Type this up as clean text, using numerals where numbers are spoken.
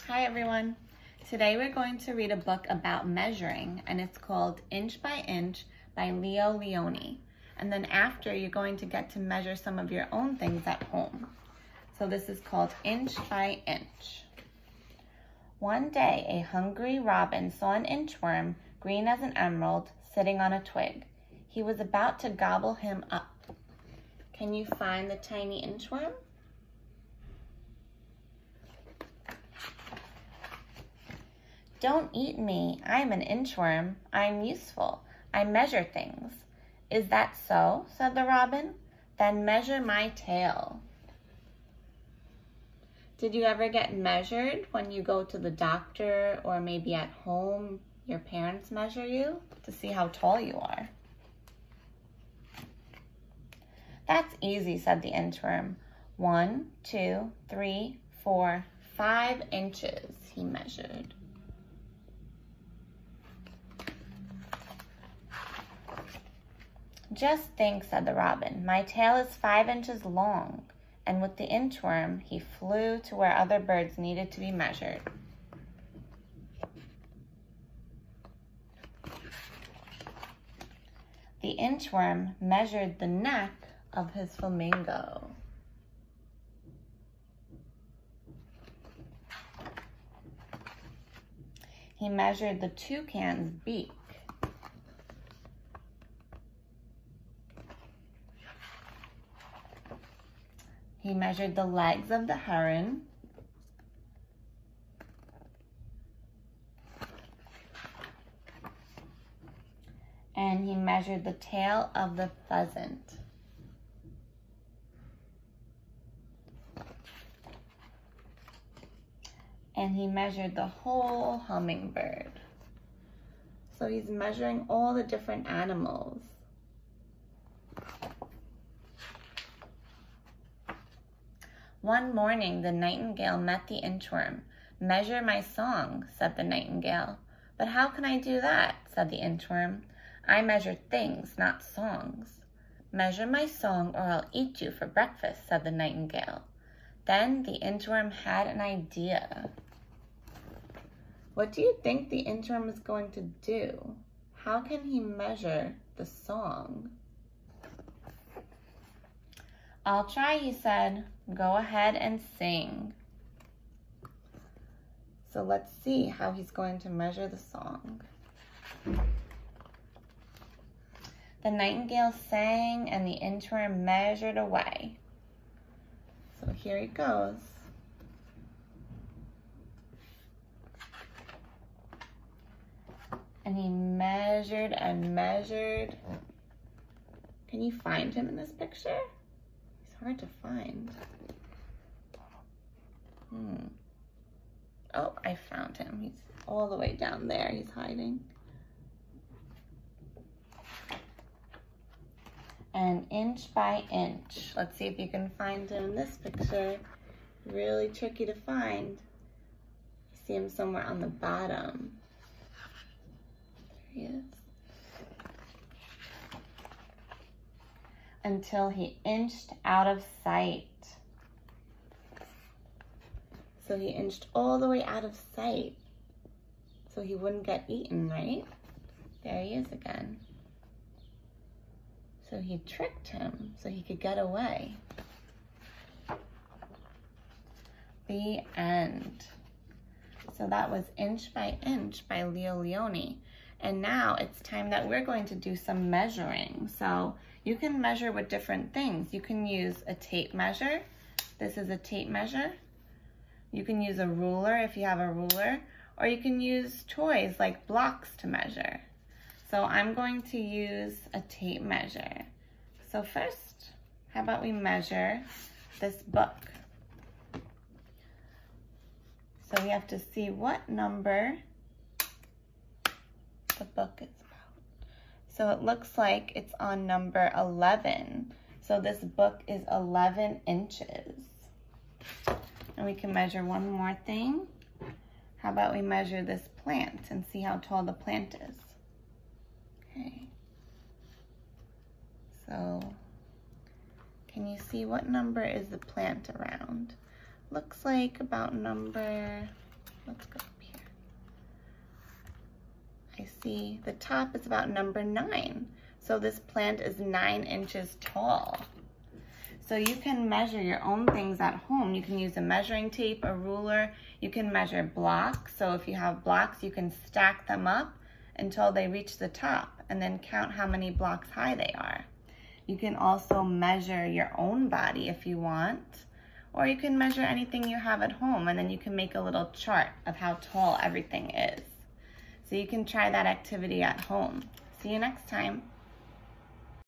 Hi everyone. Today we're going to read a book about measuring, and it's called Inch by Inch by Leo Lionni. And then after, you're going to get to measure some of your own things at home. So this is called Inch by Inch. One day, a hungry robin saw an inchworm, green as an emerald, sitting on a twig. He was about to gobble him up. Can you find the tiny inchworm? Don't eat me. I'm an inchworm. I'm useful. I measure things. Is that so? Said the robin. Then measure my tail. Did you ever get measured when you go to the doctor or maybe at home? Your parents measure you to see how tall you are. That's easy, said the inchworm. 1, 2, 3, 4, 5 inches, he measured. Just think, said the robin, my tail is 5 inches long. And with the inchworm, he flew to where other birds needed to be measured. The inchworm measured the neck of his flamingo. He measured the toucan's beak. He measured the legs of the heron. And he measured the tail of the pheasant. And he measured the whole hummingbird. So he's measuring all the different animals. One morning, the nightingale met the inchworm. Measure my song, said the nightingale. But how can I do that, said the inchworm. I measure things, not songs. Measure my song or I'll eat you for breakfast, said the nightingale. Then the inchworm had an idea. What do you think the inchworm is going to do? How can he measure the song? I'll try, he said. Go ahead and sing. So let's see how he's going to measure the song. The nightingale sang and the inchworm measured away. So here he goes. And he measured and measured. Can you find him in this picture? He's hard to find. Oh, I found him. He's all the way down there. He's hiding. And inch by inch. Let's see if you can find him in this picture. Really tricky to find. You see him somewhere on the bottom. There he is. Until he inched out of sight. So he inched all the way out of sight. So he wouldn't get eaten, right? There he is again. So he tricked him so he could get away. The end. So that was Inch by Inch by Leo Lionni. And now it's time that we're going to do some measuring. So you can measure with different things. You can use a tape measure. This is a tape measure. You can use a ruler if you have a ruler, or you can use toys like blocks to measure. So I'm going to use a tape measure. So first, how about we measure this book? So we have to see what number the book is about. So it looks like it's on number 11. So this book is 11 inches. And we can measure one more thing. How about we measure this plant and see how tall the plant is? Okay. So, can you see what number is the plant around? Looks like about number let's go up here. I see the top is about number 9. So this plant is 9 inches tall. So you can measure your own things at home. You can use a measuring tape, a ruler. You can measure blocks. So if you have blocks, you can stack them up until they reach the top and then count how many blocks high they are. You can also measure your own body if you want, or you can measure anything you have at home, and then you can make a little chart of how tall everything is. So you can try that activity at home. See you next time.